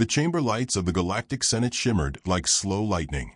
The chamber lights of the Galactic Senate shimmered like slow lightning,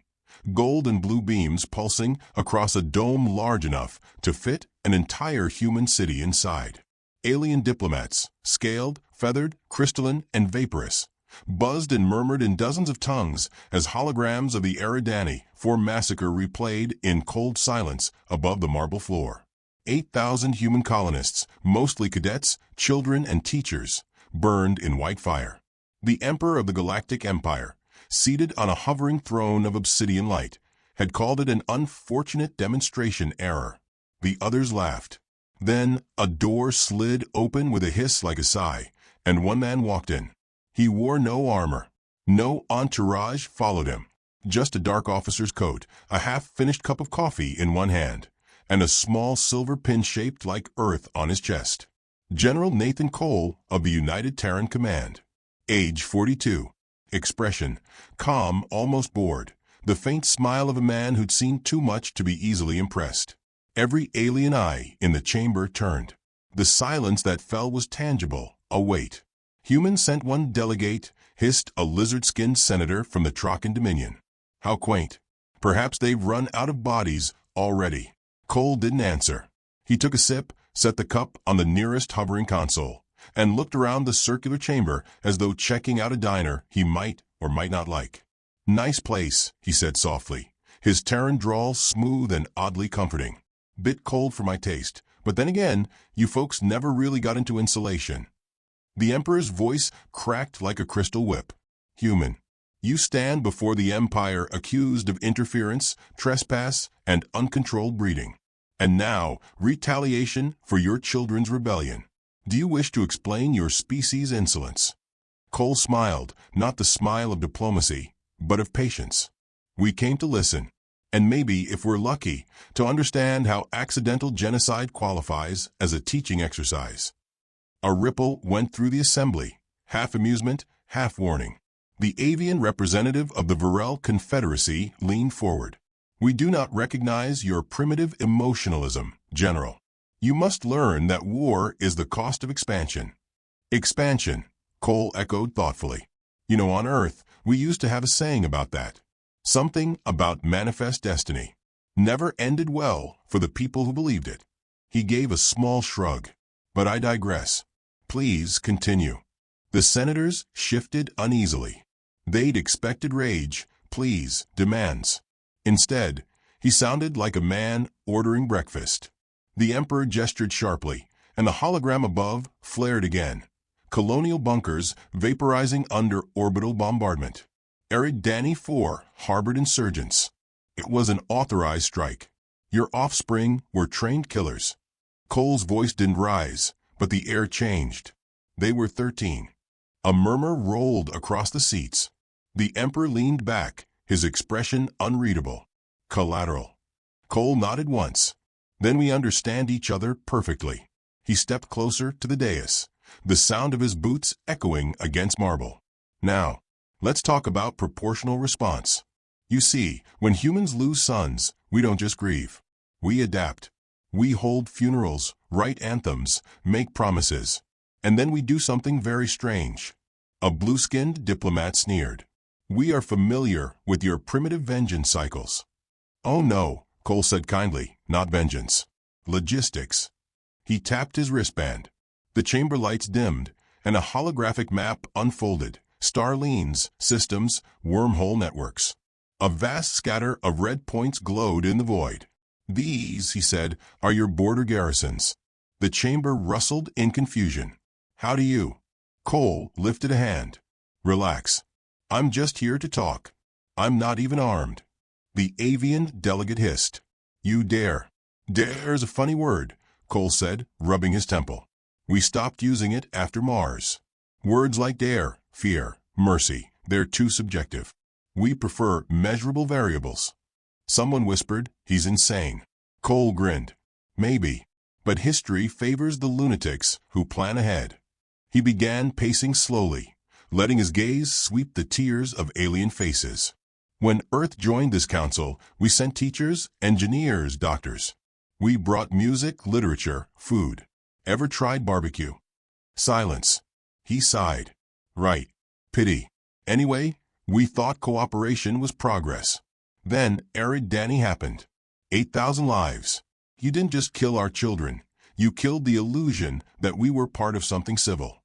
gold and blue beams pulsing across a dome large enough to fit an entire human city inside. Alien diplomats, scaled, feathered, crystalline, and vaporous, buzzed and murmured in dozens of tongues as holograms of the Eridani for massacre replayed in cold silence above the marble floor. 8,000 human colonists, mostly cadets, children, and teachers, burned in white fire. The Emperor of the Galactic Empire, seated on a hovering throne of obsidian light, had called it an unfortunate demonstration error. The others laughed. Then a door slid open with a hiss like a sigh, and one man walked in. He wore no armor. No entourage followed him. Just a dark officer's coat, a half-finished cup of coffee in one hand, and a small silver pin shaped like earth on his chest. General Nathan Cole of the United Terran Command. Age 42. Expression, calm, almost bored. The faint smile of a man who'd seen too much to be easily impressed. Every alien eye in the chamber turned. The silence that fell was tangible, a weight. Humans sent one delegate, hissed a lizard-skinned senator from the Trocan Dominion. How quaint. Perhaps they've run out of bodies already. Cole didn't answer. He took a sip, set the cup on the nearest hovering console, and looked around the circular chamber as though checking out a diner he might or might not like. "Nice place," he said softly, his Terran drawl smooth and oddly comforting. "Bit cold for my taste, but then again, you folks never really got into insulation." The Emperor's voice cracked like a crystal whip. "Human, you stand before the Empire accused of interference, trespass, and uncontrolled breeding. And now, retaliation for your children's rebellion. Do you wish to explain your species' insolence?" Cole smiled, not the smile of diplomacy, but of patience. "We came to listen, and maybe, if we're lucky, to understand how accidental genocide qualifies as a teaching exercise." A ripple went through the assembly, half amusement, half warning. The avian representative of the Varel Confederacy leaned forward. "We do not recognize your primitive emotionalism, General. You must learn that war is the cost of expansion." "Expansion," Cole echoed thoughtfully. "You know, on Earth, we used to have a saying about that. Something about manifest destiny. Never ended well for the people who believed it." He gave a small shrug. "But I digress. Please continue." The senators shifted uneasily. They'd expected rage, pleas, demands. Instead, he sounded like a man ordering breakfast. The Emperor gestured sharply, and the hologram above flared again. Colonial bunkers vaporizing under orbital bombardment. Eridani 4 harbored insurgents. It was an authorized strike. Your offspring were trained killers. Cole's voice didn't rise, but the air changed. They were 13. A murmur rolled across the seats. The Emperor leaned back, his expression unreadable. "Collateral." Cole nodded once. "Then we understand each other perfectly." He stepped closer to the dais, the sound of his boots echoing against marble. "Now, let's talk about proportional response. You see, when humans lose sons, we don't just grieve. We adapt. We hold funerals, write anthems, make promises. And then we do something very strange." A blue-skinned diplomat sneered. "We are familiar with your primitive vengeance cycles." "Oh no," Cole said kindly, "not vengeance. Logistics." He tapped his wristband. The chamber lights dimmed, and a holographic map unfolded. Starlines, systems, wormhole networks. A vast scatter of red points glowed in the void. "These," he said, "are your border garrisons." The chamber rustled in confusion. "How do you?" Cole lifted a hand. "Relax. I'm just here to talk. I'm not even armed." The avian delegate hissed. "You dare." "Dare's a funny word," Cole said, rubbing his temple. "We stopped using it after Mars. Words like dare, fear, mercy, they're too subjective. We prefer measurable variables." Someone whispered, "He's insane." Cole grinned. "Maybe. But history favors the lunatics who plan ahead." He began pacing slowly, letting his gaze sweep the tiers of alien faces. "When Earth joined this council, we sent teachers, engineers, doctors. We brought music, literature, food. Ever tried barbecue?" Silence. He sighed. "Right. Pity. Anyway, we thought cooperation was progress. Then Arid Danny happened. 8,000 lives. You didn't just kill our children. You killed the illusion that we were part of something civil.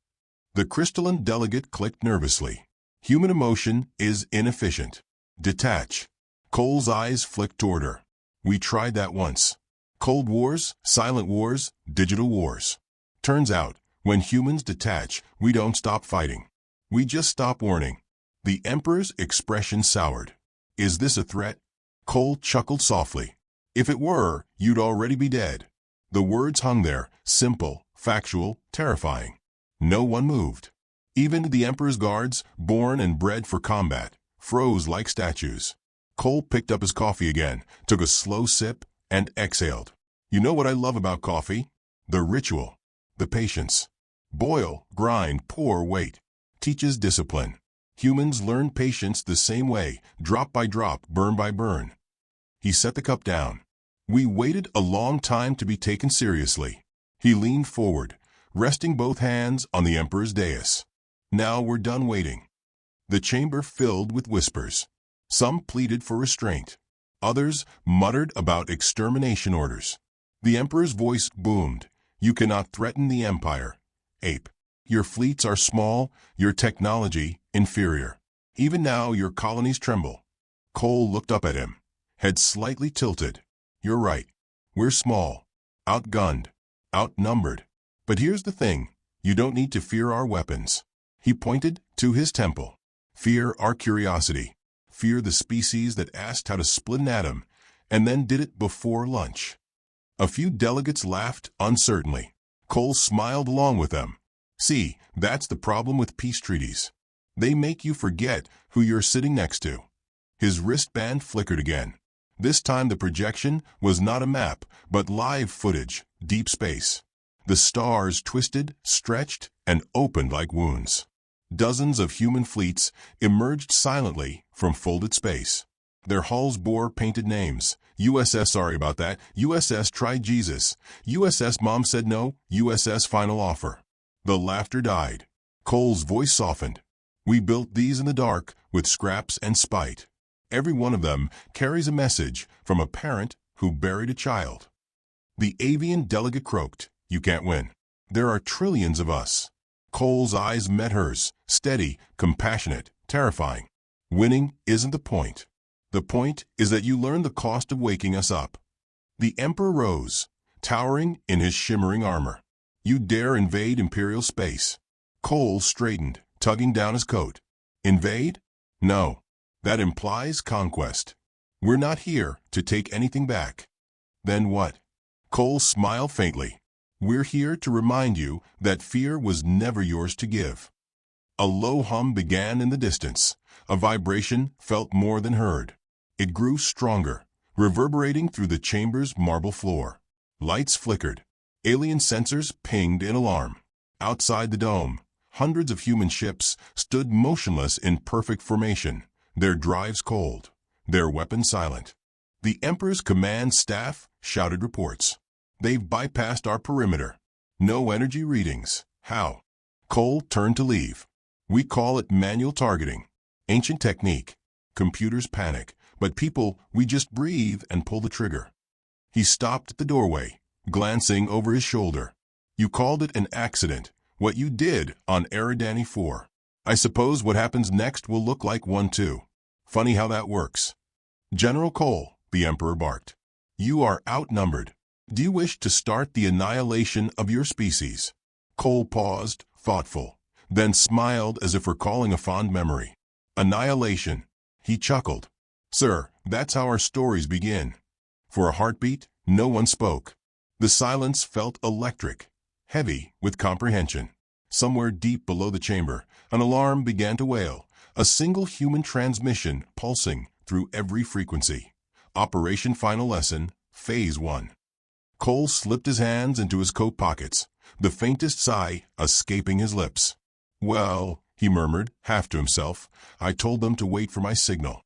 The crystalline delegate clicked nervously. Human emotion is inefficient. Detach. Cole's eyes flicked toward her. We tried that once. Cold wars, silent wars, digital wars. Turns out, when humans detach, we don't stop fighting. We just stop warning. The Emperor's expression soured. Is this a threat? Cole chuckled softly. If it were, you'd already be dead. The words hung there, simple, factual, terrifying. No one moved. Even the Emperor's guards, born and bred for combat, froze like statues. Cole picked up his coffee again, took a slow sip, and exhaled. You know what I love about coffee? The ritual. The patience. Boil, grind, pour, wait. Teaches discipline. Humans learn patience the same way, drop by drop, burn by burn. He set the cup down. We waited a long time to be taken seriously. He leaned forward, resting both hands on the Emperor's dais. Now we're done waiting. The chamber filled with whispers. Some pleaded for restraint. Others muttered about extermination orders. The Emperor's voice boomed. You cannot threaten the Empire. Ape. Your fleets are small, your technology inferior. Even now your colonies tremble. Cole looked up at him, head slightly tilted. You're right. We're small, outgunned, outnumbered. But here's the thing. You don't need to fear our weapons. He pointed to his temple. Fear our curiosity. Fear the species that asked how to split an atom and then did it before lunch. A few delegates laughed uncertainly. Cole smiled along with them. See, that's the problem with peace treaties. They make you forget who you're sitting next to. His wristband flickered again. This time the projection was not a map, but live footage, deep space. The stars twisted, stretched, and opened like wounds. Dozens of human fleets emerged silently from folded space. Their hulls bore painted names. USS sorry about that, USS tried Jesus, USS Mom said no, USS final offer. The laughter died. Cole's voice softened. We built these in the dark with scraps and spite. Every one of them carries a message from a parent who buried a child. The avian delegate croaked. You can't win. There are trillions of us. Cole's eyes met hers, steady, compassionate, terrifying. Winning isn't the point. The point is that you learn the cost of waking us up. The Emperor rose, towering in his shimmering armor. You dare invade Imperial space. Cole straightened, tugging down his coat. Invade? No. That implies conquest. We're not here to take anything back. Then what? Cole smiled faintly. We're here to remind you that fear was never yours to give. A low hum began in the distance. A vibration felt more than heard. It grew stronger, reverberating through the chamber's marble floor. Lights flickered. Alien sensors pinged in alarm. Outside the dome, hundreds of human ships stood motionless in perfect formation, their drives cold, their weapons silent. The Emperor's command staff shouted reports. They've bypassed our perimeter. No energy readings. How? Cole turned to leave. We call it manual targeting. Ancient technique. Computers panic, but people, we just breathe and pull the trigger. He stopped at the doorway, glancing over his shoulder. You called it an accident, what you did on Eridani 4. I suppose what happens next will look like one too. Funny how that works. General Cole, the Emperor barked. You are outnumbered. Do you wish to start the annihilation of your species? Cole paused, thoughtful, then smiled as if recalling a fond memory. Annihilation. He chuckled. Sir, that's how our stories begin. For a heartbeat, no one spoke. The silence felt electric, heavy with comprehension. Somewhere deep below the chamber, an alarm began to wail, a single human transmission pulsing through every frequency. Operation Final Lesson, Phase 1. Cole slipped his hands into his coat pockets, the faintest sigh escaping his lips. Well, he murmured, half to himself, I told them to wait for my signal.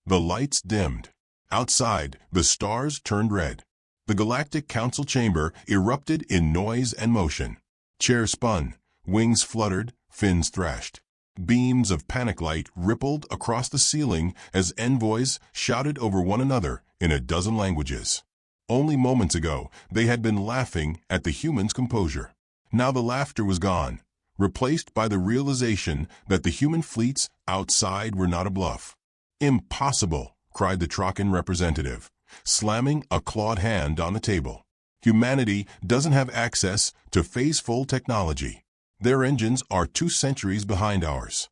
The lights dimmed. Outside, the stars turned red. The Galactic Council chamber erupted in noise and motion. Chairs spun, wings fluttered, fins thrashed. beams of panic light rippled across the ceiling as envoys shouted over one another in a dozen languages. Only moments ago, they had been laughing at the humans' composure. Now the laughter was gone, replaced by the realization that the human fleets outside were not a bluff. "Impossible," cried the Trakan representative, slamming a clawed hand on the table. "Humanity doesn't have access to phase-full technology. Their engines are 2 centuries behind ours."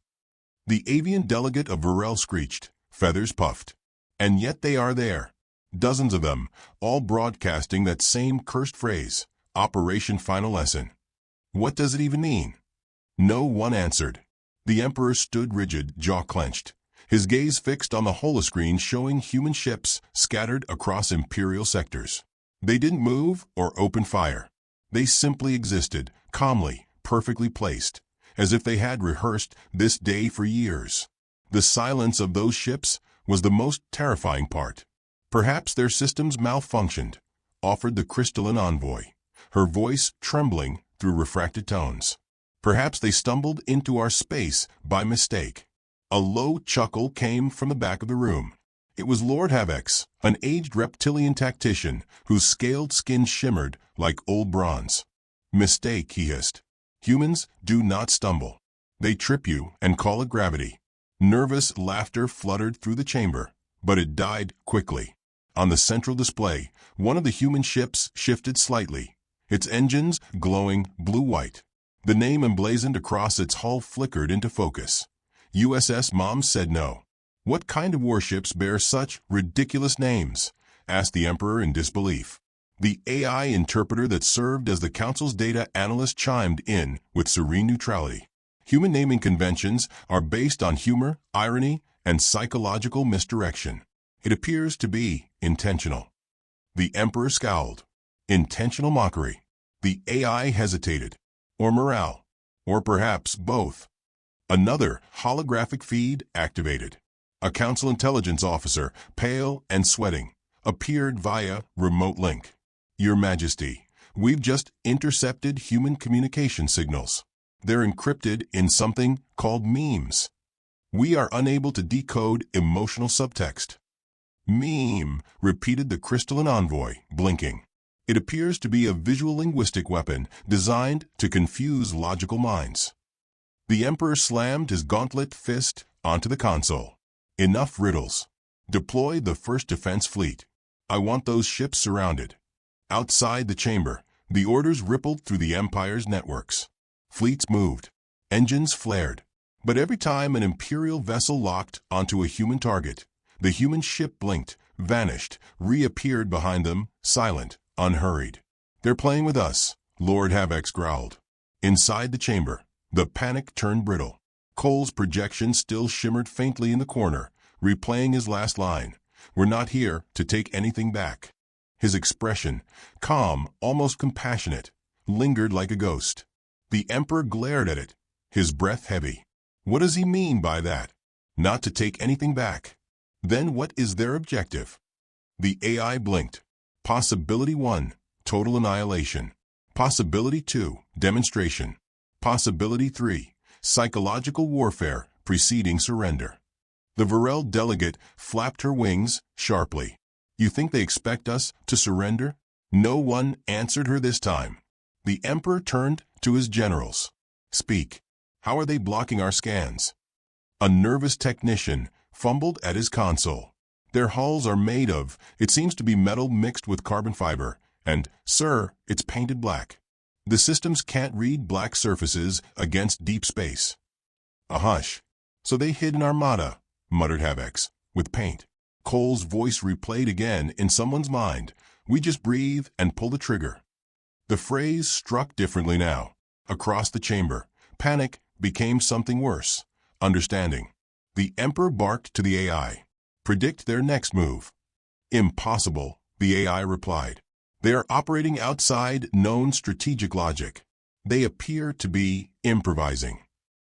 The avian delegate of Varel screeched, feathers puffed. "And yet they are there. Dozens of them, all broadcasting that same cursed phrase, Operation Final Lesson. What does it even mean?" No one answered. The Emperor stood rigid, jaw clenched, his gaze fixed on the holoscreen showing human ships scattered across Imperial sectors. They didn't move or open fire. They simply existed, calmly, perfectly placed, as if they had rehearsed this day for years. The silence of those ships was the most terrifying part. "Perhaps their systems malfunctioned," offered the crystalline envoy, her voice trembling through refracted tones. "Perhaps they stumbled into our space by mistake." A low chuckle came from the back of the room. It was Lord Havex, an aged reptilian tactician whose scaled skin shimmered like old bronze. "Mistake," he hissed. "Humans do not stumble. They trip you and call it gravity." Nervous laughter fluttered through the chamber, but it died quickly. On the central display, one of the human ships shifted slightly, its engines glowing blue-white. The name emblazoned across its hull flickered into focus. USS Mom said no. "What kind of warships bear such ridiculous names?" asked the Emperor in disbelief. The AI interpreter that served as the Council's data analyst chimed in with serene neutrality. "Human naming conventions are based on humor, irony, and psychological misdirection. It appears to be intentional." The Emperor scowled. Intentional mockery. The AI hesitated. Or morale. Or perhaps both. Another holographic feed activated. A Council intelligence officer, pale and sweating, appeared via remote link. "Your Majesty, we've just intercepted human communication signals. They're encrypted in something called memes. We are unable to decode emotional subtext." "Meme," repeated the crystalline envoy, blinking. "It appears to be a visual linguistic weapon designed to confuse logical minds." The Emperor slammed his gauntlet fist onto the console. "Enough riddles. Deploy the first defense fleet. I want those ships surrounded." Outside the chamber, the orders rippled through the Empire's networks. Fleets moved. Engines flared. But every time an Imperial vessel locked onto a human target, the human ship blinked, vanished, reappeared behind them, silent, unhurried. "They're playing with us," Lord Havex growled. Inside the chamber, the panic turned brittle. Cole's projection still shimmered faintly in the corner, replaying his last line, "We're not here to take anything back." His expression, calm, almost compassionate, lingered like a ghost. The Emperor glared at it, his breath heavy. What does he mean by that? Not to take anything back. Then what is their objective? The AI blinked. Possibility 1, total annihilation. Possibility 2, demonstration. Possibility 3, psychological warfare preceding surrender. The Varel delegate flapped her wings sharply. "You think they expect us to surrender?" No one answered her this time. The Emperor turned to his generals. "Speak. How are they blocking our scans?" A nervous technician fumbled at his console. "Their hulls are made of, it seems to be metal mixed with carbon fiber, and, sir, it's painted black. The systems can't read black surfaces against deep space." A hush. "So they hid an armada," muttered Havex, "with paint." Cole's voice replayed again in someone's mind. "We just breathe and pull the trigger." The phrase struck differently now. Across the chamber, panic became something worse. Understanding. The Emperor barked to the AI. "Predict their next move." "Impossible," the AI replied. "They are operating outside known strategic logic. They appear to be improvising."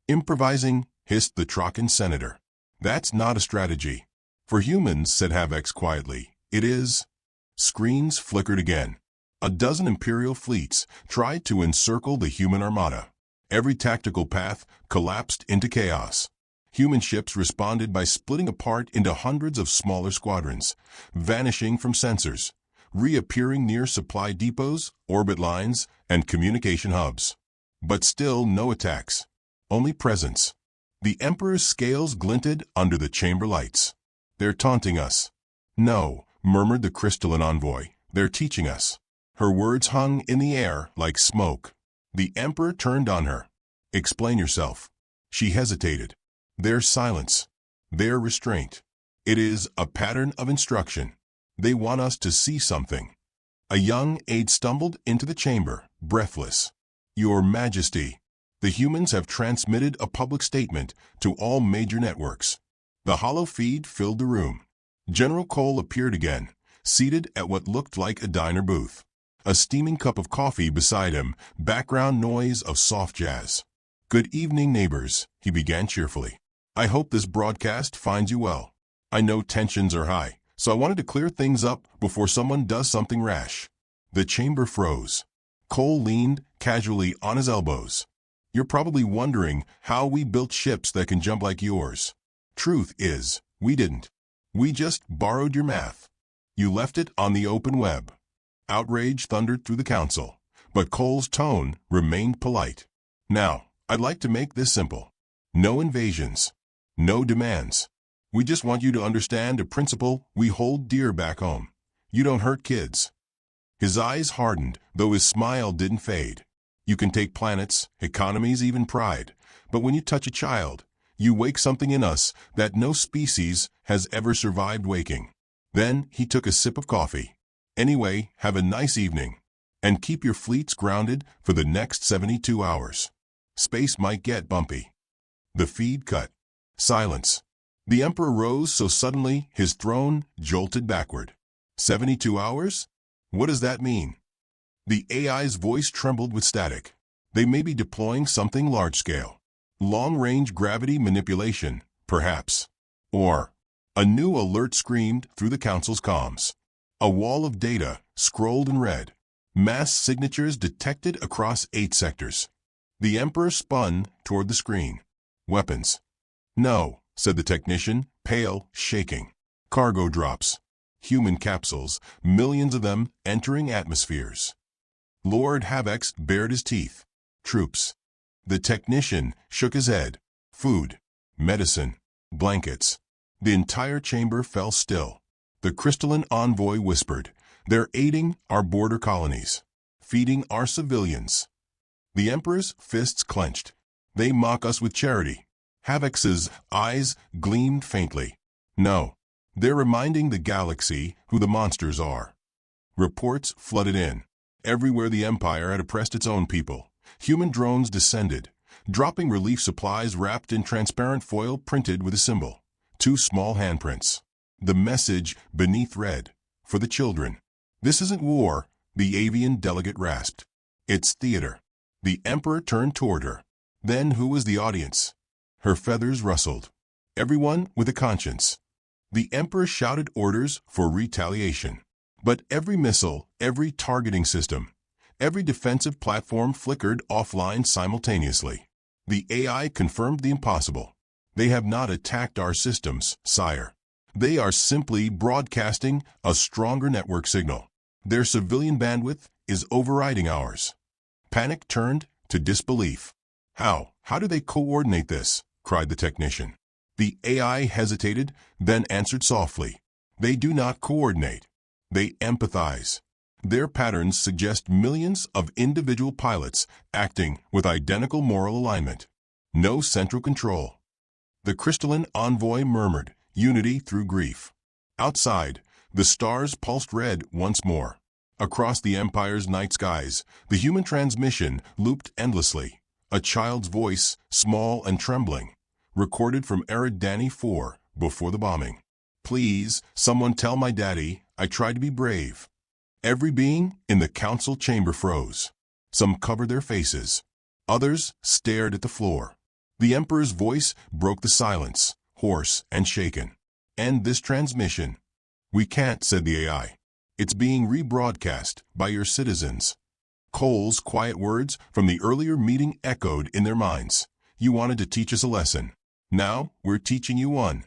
"Improvising," hissed the Trakan senator. "That's not a strategy." "For humans," said Havex quietly, "it is." Screens flickered again. A dozen Imperial fleets tried to encircle the human armada. Every tactical path collapsed into chaos. Human ships responded by splitting apart into hundreds of smaller squadrons, vanishing from sensors, reappearing near supply depots, orbit lines, and communication hubs. But still no attacks, only presence. The Emperor's scales glinted under the chamber lights. "They're taunting us." "No," murmured the crystalline envoy, "they're teaching us." Her words hung in the air like smoke. The Emperor turned on her. "Explain yourself." She hesitated. Their silence, their restraint. It is a pattern of instruction. They want us to see something. A young aide stumbled into the chamber, breathless. "Your Majesty, the humans have transmitted a public statement to all major networks." The hollow feed filled the room. General Cole appeared again, seated at what looked like a diner booth. A steaming cup of coffee beside him, background noise of soft jazz. "Good evening, neighbors," he began cheerfully. "I hope this broadcast finds you well. I know tensions are high, so I wanted to clear things up before someone does something rash." The chamber froze. Cole leaned casually on his elbows. "You're probably wondering how we built ships that can jump like yours. Truth is, we didn't. We just borrowed your math. You left it on the open web." Outrage thundered through the council, but Cole's tone remained polite. "Now, I'd like to make this simple. No invasions. No demands. We just want you to understand a principle we hold dear back home. You don't hurt kids." His eyes hardened, though his smile didn't fade. "You can take planets, economies, even pride, but when you touch a child, you wake something in us that no species has ever survived waking." Then he took a sip of coffee. "Anyway, have a nice evening. And keep your fleets grounded for the next 72 hours. Space might get bumpy." The feed cut. Silence. The Emperor rose so suddenly his throne jolted backward. 72 hours? What does that mean? The AI's voice trembled with static. They may be deploying something large-scale. Long-range gravity manipulation, perhaps. Or, a new alert screamed through the council's comms. A wall of data scrolled in red. Mass signatures detected across 8 sectors. The Emperor spun toward the screen. "Weapons." "No," said the technician, pale, shaking. "Cargo drops. Human capsules, millions of them entering atmospheres." Lord Havix bared his teeth. "Troops." The technician shook his head. "Food. Medicine. Blankets." The entire chamber fell still. The crystalline envoy whispered, "They're aiding our border colonies. Feeding our civilians." The Emperor's fists clenched. "They mock us with charity." Havix's eyes gleamed faintly. "No. They're reminding the galaxy who the monsters are." Reports flooded in. Everywhere the Empire had oppressed its own people, human drones descended, dropping relief supplies wrapped in transparent foil printed with a symbol. 2 small handprints. The message beneath read, "For the children." "This isn't war," the avian delegate rasped. "It's theater." The Emperor turned toward her. Then who was the audience? Her feathers rustled. Everyone with a conscience. The Emperor shouted orders for retaliation. But every missile, every targeting system, every defensive platform flickered offline simultaneously. The AI confirmed the impossible. "They have not attacked our systems, sire. They are simply broadcasting a stronger network signal. Their civilian bandwidth is overriding ours." Panic turned to disbelief. How do they coordinate this?" cried the technician. The AI hesitated, then answered softly. "They do not coordinate. They empathize. Their patterns suggest millions of individual pilots acting with identical moral alignment. No central control." The crystalline envoy murmured, unity through grief. Outside, the stars pulsed red once more. Across the Empire's night skies, the human transmission looped endlessly. A child's voice, small and trembling, recorded from Eridani 4 before the bombing. "Please, someone tell my daddy I tried to be brave." Every being in the council chamber froze. Some covered their faces. Others stared at the floor. The Emperor's voice broke the silence, hoarse and shaken. "End this transmission." "We can't," said the AI. "It's being rebroadcast by your citizens." Cole's quiet words from the earlier meeting echoed in their minds. You wanted to teach us a lesson. Now we're teaching you one.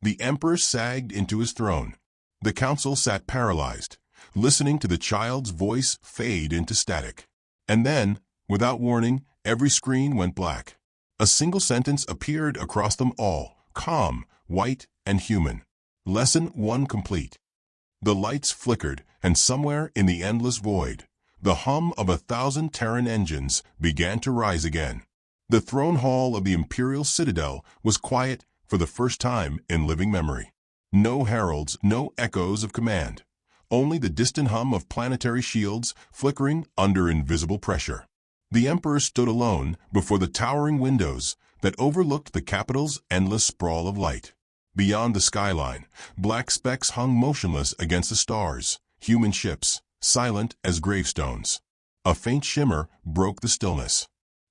The emperor sagged into his throne. The council sat paralyzed, listening to the child's voice fade into static. And then, without warning, every screen went black. A single sentence appeared across them all, calm, white, and human. Lesson 1 complete. The lights flickered, and somewhere in the endless void, the hum of 1,000 Terran engines began to rise again. The throne hall of the Imperial Citadel was quiet for the first time in living memory. No heralds, no echoes of command. Only the distant hum of planetary shields flickering under invisible pressure. The Emperor stood alone before the towering windows that overlooked the capital's endless sprawl of light. Beyond the skyline, black specks hung motionless against the stars, human ships, silent as gravestones. A faint shimmer broke the stillness.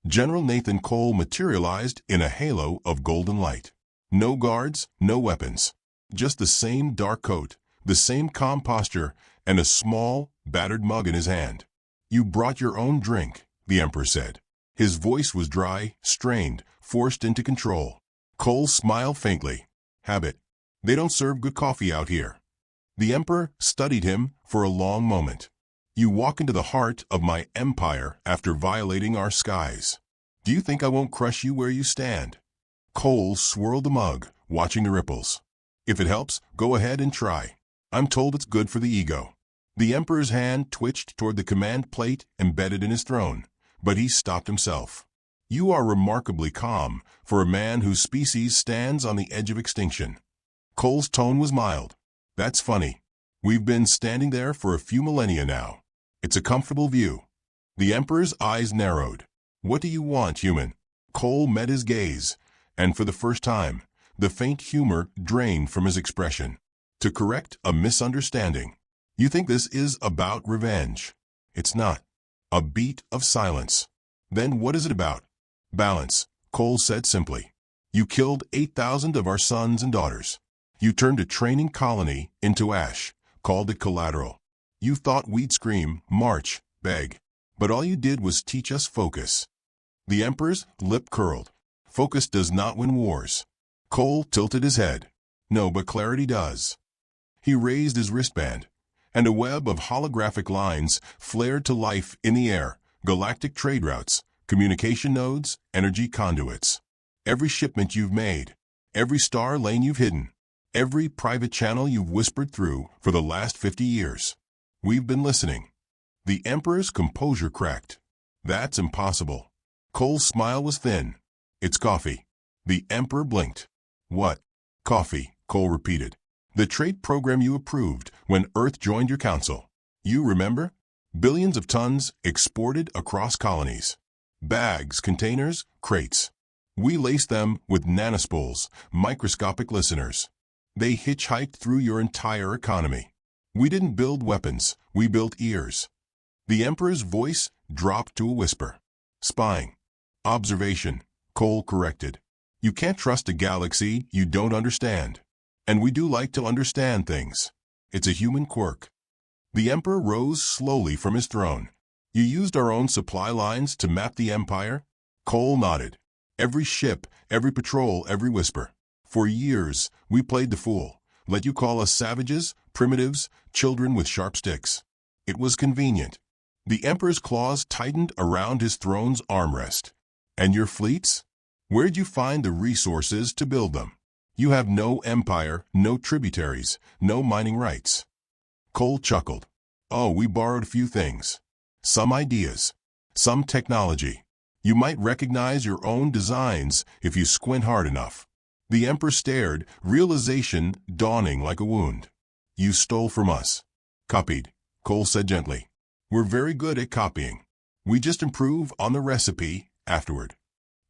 General Nathan Cole materialized in a halo of golden light. No guards, no weapons. Just the same dark coat, the same calm posture, and a small, battered mug in his hand. You brought your own drink, the Emperor said. His voice was dry, strained, forced into control. Cole smiled faintly. Habit. They don't serve good coffee out here. The Emperor studied him for a long moment. You walk into the heart of my empire after violating our skies. Do you think I won't crush you where you stand? Cole swirled the mug, watching the ripples. If it helps, go ahead and try. I'm told it's good for the ego. The Emperor's hand twitched toward the command plate embedded in his throne, but he stopped himself. You are remarkably calm for a man whose species stands on the edge of extinction. Cole's tone was mild. That's funny. We've been standing there for a few millennia now. It's a comfortable view. The Emperor's eyes narrowed. What do you want, human? Cole met his gaze, and for the first time, the faint humor drained from his expression. To correct a misunderstanding. You think this is about revenge. It's not. A beat of silence. Then what is it about? Balance, Cole said simply. You killed 8,000 of our sons and daughters. You turned a training colony into ash, called it collateral. You thought we'd scream, march, beg. But all you did was teach us focus. The Emperor's lip curled. Focus does not win wars. Cole tilted his head. No, but clarity does. He raised his wristband, and a web of holographic lines flared to life in the air. Galactic trade routes, communication nodes, energy conduits. Every shipment you've made, every star lane you've hidden, every private channel you've whispered through for the last 50 years. We've been listening. The Emperor's composure cracked. That's impossible. Cole's smile was thin. It's coffee. The Emperor blinked. What? Coffee, Cole repeated. The trade program you approved when Earth joined your council. You remember? Billions of tons exported across colonies. Bags, containers, crates. We laced them with nanospools, microscopic listeners. They hitchhiked through your entire economy. We didn't build weapons, we built ears. The Emperor's voice dropped to a whisper. Spying. Observation, Cole corrected. You can't trust a galaxy you don't understand. And we do like to understand things. It's a human quirk. The Emperor rose slowly from his throne. You used our own supply lines to map the Empire? Cole nodded. Every ship, every patrol, every whisper. For years, we played the fool. Let you call us savages, primitives, children with sharp sticks. It was convenient. The Emperor's claws tightened around his throne's armrest. And your fleets? Where'd you find the resources to build them? You have no empire, no tributaries, no mining rights. Cole chuckled. Oh, we borrowed a few things. Some ideas. Some technology. You might recognize your own designs if you squint hard enough. The Emperor stared, realization dawning like a wound. You stole from us. Copied, Cole said gently. We're very good at copying. We just improve on the recipe afterward.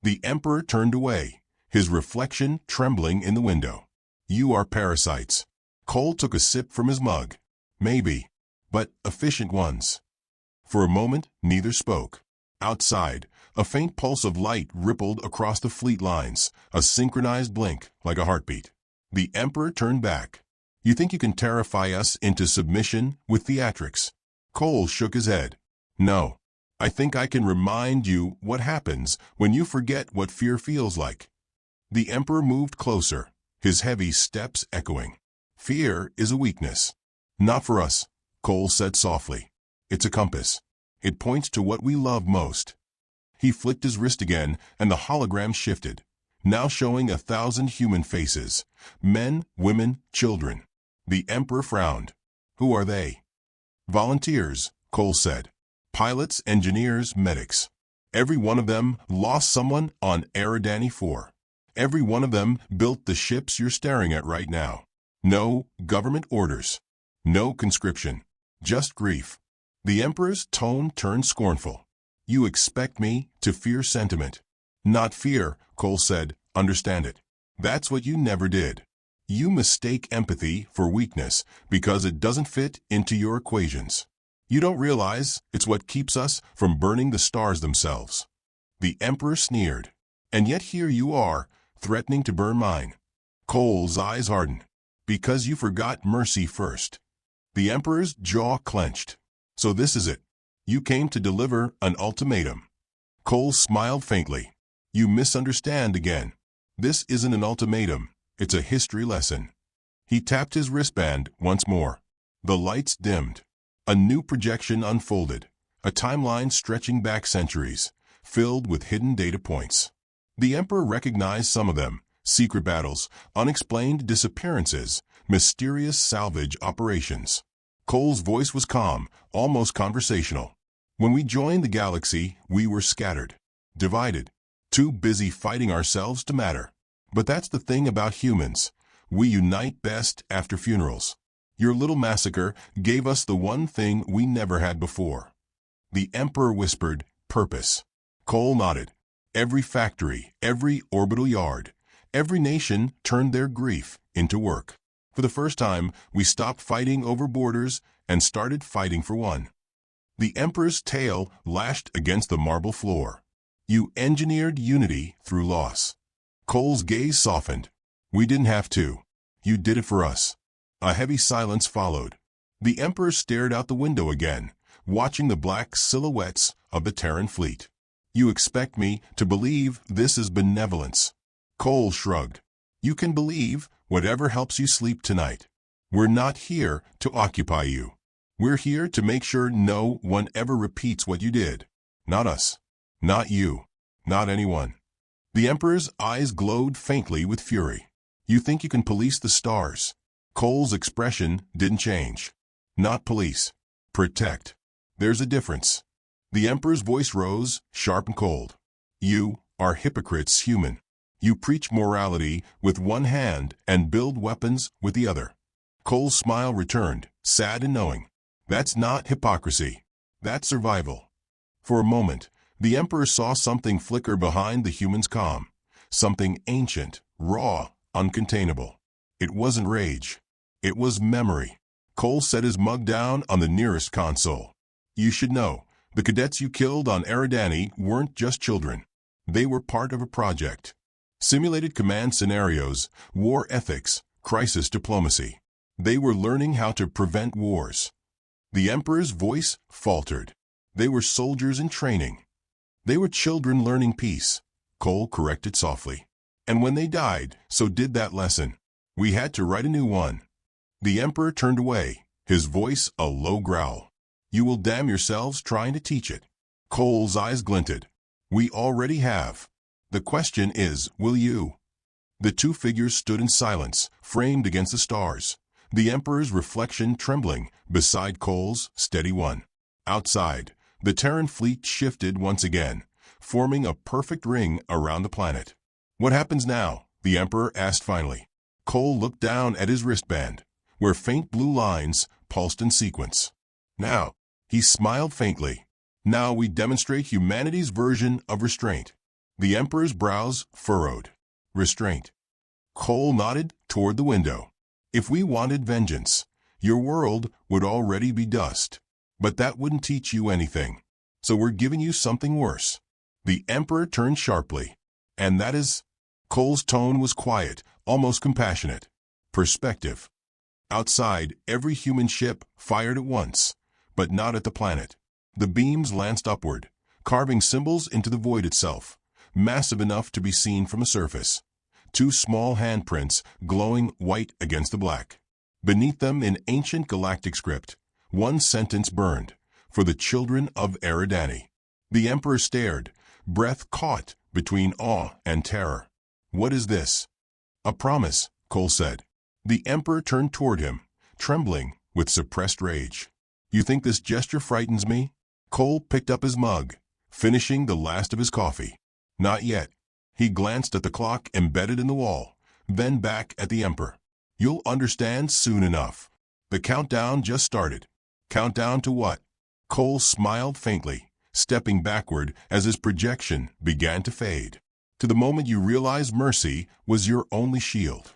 The Emperor turned away, his reflection trembling in the window. You are parasites. Cole took a sip from his mug. Maybe, but efficient ones. For a moment, neither spoke. Outside, a faint pulse of light rippled across the fleet lines, a synchronized blink like a heartbeat. The Emperor turned back. You think you can terrify us into submission with theatrics? Cole shook his head. No. I think I can remind you what happens when you forget what fear feels like. The Emperor moved closer, his heavy steps echoing. Fear is a weakness. Not for us, Cole said softly. It's a compass. It points to what we love most. He flicked his wrist again, and the hologram shifted, now showing 1,000 human faces. Men, women, children. The Emperor frowned. Who are they? Volunteers, Cole said. Pilots, engineers, medics. Every one of them lost someone on Eridani 4. Every one of them built the ships you're staring at right now. No government orders. No conscription. Just grief. The Emperor's tone turned scornful. You expect me to fear sentiment. Not fear, Cole said. Understand it. That's what you never did. You mistake empathy for weakness because it doesn't fit into your equations. You don't realize it's what keeps us from burning the stars themselves. The Emperor sneered. And yet here you are, threatening to burn mine. Cole's eyes hardened. Because you forgot mercy first. The Emperor's jaw clenched. So this is it. You came to deliver an ultimatum. Cole smiled faintly. You misunderstand again. This isn't an ultimatum. It's a history lesson. He tapped his wristband once more. The lights dimmed. A new projection unfolded, a timeline stretching back centuries, filled with hidden data points. The Emperor recognized some of them: secret battles, unexplained disappearances, mysterious salvage operations. Cole's voice was calm, almost conversational. When we joined the galaxy, we were scattered, divided, too busy fighting ourselves to matter. But that's the thing about humans. We unite best after funerals. Your little massacre gave us the one thing we never had before. The Emperor whispered, purpose. Cole nodded. Every factory, every orbital yard, every nation turned their grief into work. For the first time, we stopped fighting over borders and started fighting for one. The Emperor's tail lashed against the marble floor. You engineered unity through loss. Cole's gaze softened. We didn't have to. You did it for us. A heavy silence followed. The Emperor stared out the window again, watching the black silhouettes of the Terran fleet. You expect me to believe this is benevolence? Cole shrugged. You can believe whatever helps you sleep tonight. We're not here to occupy you. We're here to make sure no one ever repeats what you did. Not us. Not you. Not anyone. The Emperor's eyes glowed faintly with fury. You think you can police the stars? Cole's expression didn't change. Not police. Protect. There's a difference. The Emperor's voice rose, sharp and cold. You are hypocrites human. You preach morality with one hand and build weapons with the other. Cole's smile returned, sad and knowing. That's not hypocrisy. That's survival. For a moment, the Emperor saw something flicker behind the human's calm. Something ancient, raw, uncontainable. It wasn't rage. It was memory. Cole set his mug down on the nearest console. You should know, the cadets you killed on Eridani weren't just children. They were part of a project. Simulated command scenarios, war ethics, crisis diplomacy. They were learning how to prevent wars. The Emperor's voice faltered. They were soldiers in training. They were children learning peace. Cole corrected softly. And when they died, so did that lesson. We had to write a new one. The Emperor turned away, his voice a low growl. You will damn yourselves trying to teach it. Cole's eyes glinted. We already have. The question is, will you? The two figures stood in silence, framed against the stars. The Emperor's reflection trembling beside Cole's steady one. Outside, the Terran fleet shifted once again, forming a perfect ring around the planet. What happens now? The Emperor asked finally. Cole looked down at his wristband, where faint blue lines pulsed in sequence. Now, he smiled faintly. Now we demonstrate humanity's version of restraint. The Emperor's brows furrowed. Restraint. Cole nodded toward the window. If we wanted vengeance, your world would already be dust. But that wouldn't teach you anything. So we're giving you something worse. The Emperor turned sharply. And that is... Cole's tone was quiet, almost compassionate. Perspective. Outside, every human ship fired at once, but not at the planet. The beams lanced upward, carving symbols into the void itself, massive enough to be seen from a surface. Two small handprints glowing white against the black. Beneath them, in ancient galactic script, one sentence burned, "For the children of Eridani." The Emperor stared, breath caught between awe and terror. "What is this?" "A promise," Cole said. The Emperor turned toward him, trembling with suppressed rage. "You think this gesture frightens me?" Cole picked up his mug, finishing the last of his coffee. "Not yet." He glanced at the clock embedded in the wall, then back at the Emperor. "You'll understand soon enough. The countdown just started." "Countdown to what?" Cole smiled faintly, stepping backward as his projection began to fade. "To the moment you realize mercy was your only shield."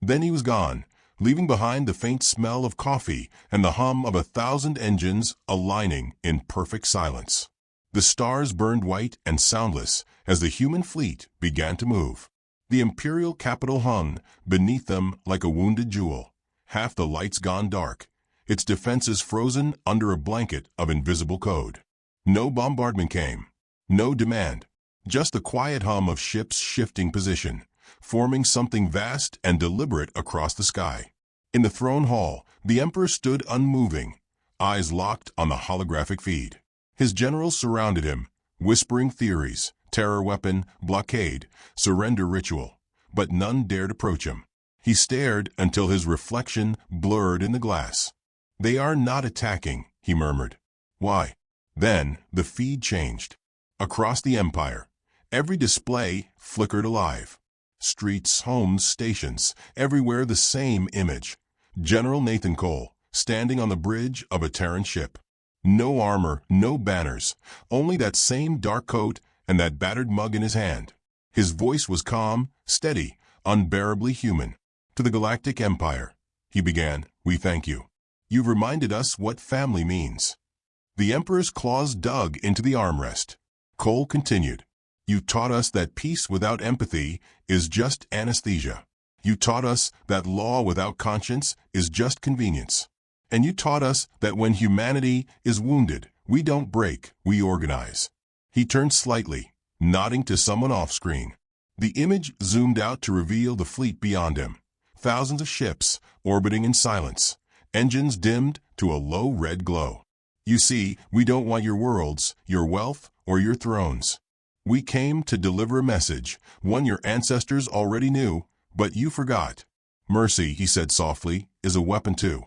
Then he was gone, leaving behind the faint smell of coffee and the hum of 1,000 engines aligning in perfect silence. The stars burned white and soundless as the human fleet began to move. The imperial capital hung beneath them like a wounded jewel, half the lights gone dark, its defenses frozen under a blanket of invisible code. No bombardment came, no demand, just the quiet hum of ships shifting position, forming something vast and deliberate across the sky. In the throne hall, the Emperor stood unmoving, eyes locked on the holographic feed. His generals surrounded him, whispering theories, terror weapon, blockade, surrender ritual, but none dared approach him. He stared until his reflection blurred in the glass. "They are not attacking," he murmured. "Why?" Then the feed changed. Across the Empire, every display flickered alive. Streets, homes, stations, everywhere the same image. General Nathan Cole, standing on the bridge of a Terran ship. No armor, no banners, only that same dark coat and that battered mug in his hand. His voice was calm, steady, unbearably human. "To the Galactic Empire," he began, "we thank you. You've reminded us what family means." The Emperor's claws dug into the armrest. Cole continued, "You taught us that peace without empathy is just anesthesia. You taught us that law without conscience is just convenience. And you taught us that when humanity is wounded, we don't break, we organize." He turned slightly, nodding to someone off-screen. The image zoomed out to reveal the fleet beyond him. Thousands of ships orbiting in silence, engines dimmed to a low red glow. "You see, we don't want your worlds, your wealth, or your thrones. We came to deliver a message, one your ancestors already knew, but you forgot. Mercy," he said softly, "is a weapon too."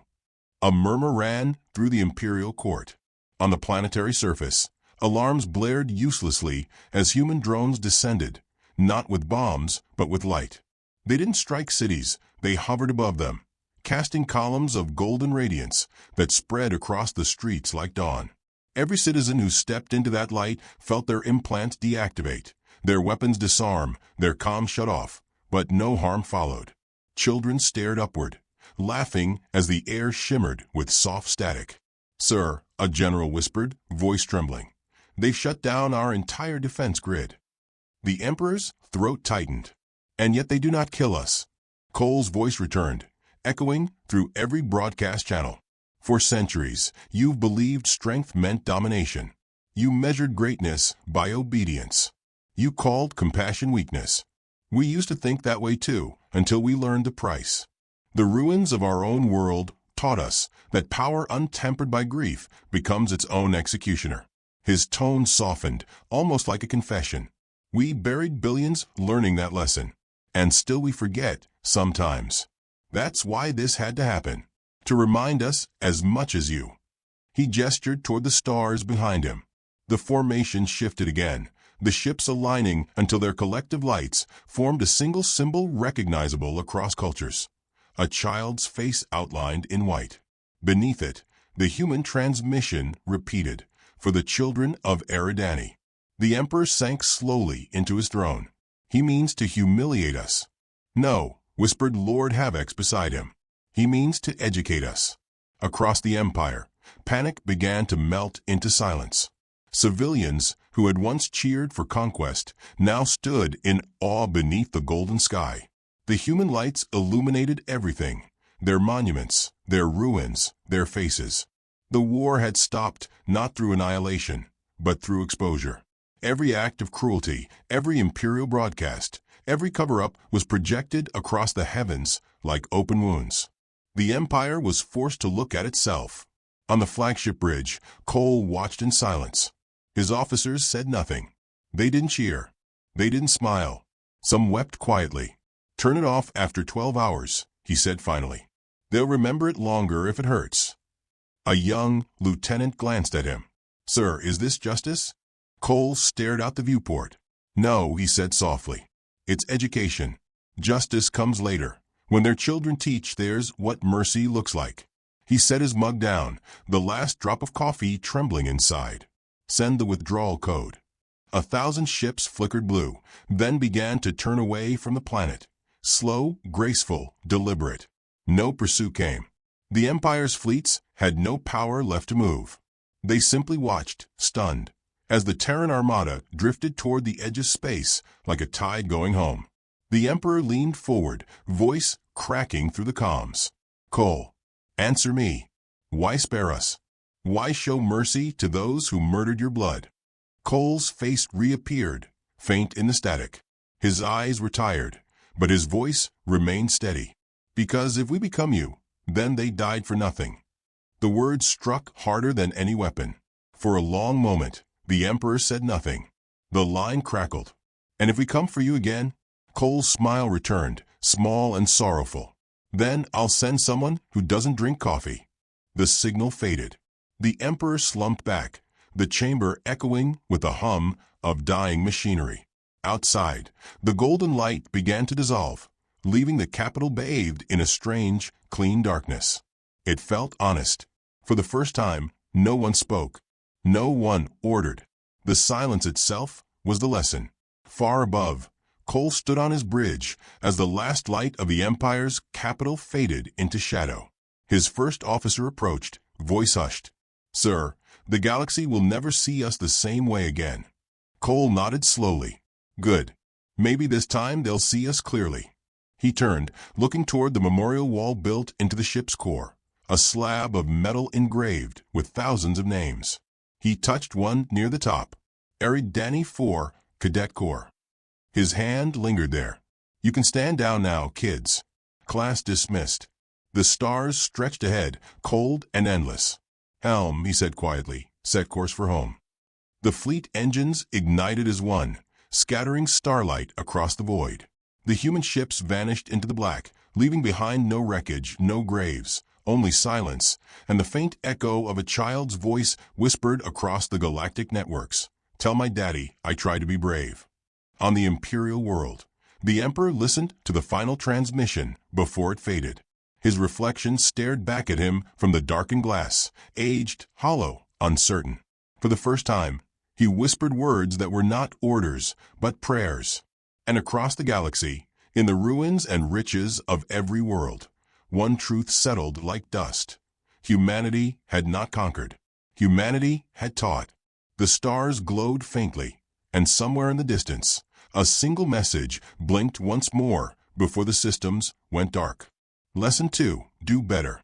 A murmur ran through the imperial court. On the planetary surface, alarms blared uselessly as human drones descended, not with bombs, but with light. They didn't strike cities, they hovered above them, casting columns of golden radiance that spread across the streets like dawn. Every citizen who stepped into that light felt their implants deactivate, their weapons disarm, their comms shut off, but no harm followed. Children stared upward, laughing as the air shimmered with soft static. "Sir," a general whispered, voice trembling, "they've shut down our entire defense grid." The Emperor's throat tightened. "And yet they do not kill us." Cole's voice returned, echoing through every broadcast channel. "For centuries, you've believed strength meant domination. You measured greatness by obedience. You called compassion weakness. We used to think that way too, until we learned the price. The ruins of our own world taught us that power untempered by grief becomes its own executioner." His tone softened, almost like a confession. "We buried billions learning that lesson. And still we forget, sometimes. That's why this had to happen. To remind us as much as you." He gestured toward the stars behind him. The formation shifted again, the ships aligning until their collective lights formed a single symbol recognizable across cultures. A child's face outlined in white. Beneath it, the human transmission repeated, "For the children of Eridani." The Emperor sank slowly into his throne. "He means to humiliate us." "No," whispered Lord Havex beside him. "He means to educate us." Across the Empire, panic began to melt into silence. Civilians who had once cheered for conquest now stood in awe beneath the golden sky. The human lights illuminated everything, their monuments, their ruins, their faces. The war had stopped not through annihilation, but through exposure. Every act of cruelty, every imperial broadcast, every cover-up was projected across the heavens like open wounds. The Empire was forced to look at itself. On the flagship bridge, Cole watched in silence. His officers said nothing. They didn't cheer. They didn't smile. Some wept quietly. "Turn it off after 12 hours, he said finally. "They'll remember it longer if it hurts." A young lieutenant glanced at him. "Sir, is this justice?" Cole stared out the viewport. "No," he said softly. "It's education. Justice comes later, when their children teach theirs what mercy looks like." He set his mug down, the last drop of coffee trembling inside. "Send the withdrawal code." 1,000 ships flickered blue, then began to turn away from the planet. Slow, graceful, deliberate. No pursuit came. The Empire's fleets had no power left to move. They simply watched, stunned, as the Terran Armada drifted toward the edge of space like a tide going home. The Emperor leaned forward, voice cracking through the comms. "Cole, answer me. Why spare us? Why show mercy to those who murdered your blood?" Cole's face reappeared, faint in the static. His eyes were tired, but his voice remained steady. "Because if we become you, then they died for nothing." The words struck harder than any weapon. For a long moment, the Emperor said nothing. The line crackled. "And if we come for you again?" Cole's smile returned, small and sorrowful. "Then I'll send someone who doesn't drink coffee." The signal faded. The Emperor slumped back, the chamber echoing with the hum of dying machinery. Outside, the golden light began to dissolve, leaving the capital bathed in a strange, clean darkness. It felt honest. For the first time, no one spoke. No one ordered. The silence itself was the lesson. Far above, Cole stood on his bridge as the last light of the Empire's capital faded into shadow. His first officer approached, voice hushed. "Sir, the galaxy will never see us the same way again." Cole nodded slowly. "Good. Maybe this time they'll see us clearly." He turned, looking toward the memorial wall built into the ship's core, a slab of metal engraved with thousands of names. He touched one near the top, Eridani 4, Cadet Corps. His hand lingered there. "You can stand down now, kids." Class dismissed. The stars stretched ahead, cold and endless. "Helm," he said quietly, "set course for home." The fleet engines ignited as one, scattering starlight across the void. The human ships vanished into the black, leaving behind no wreckage, no graves, only silence, and the faint echo of a child's voice whispered across the galactic networks. "Tell my daddy I try to be brave." On the Imperial world, the Emperor listened to the final transmission before it faded. His reflection stared back at him from the darkened glass, aged, hollow, uncertain. For the first time, he whispered words that were not orders, but prayers. And across the galaxy, in the ruins and riches of every world, one truth settled like dust. Humanity had not conquered. Humanity had taught. The stars glowed faintly, and somewhere in the distance, a single message blinked once more before the systems went dark. Lesson 2: Do better.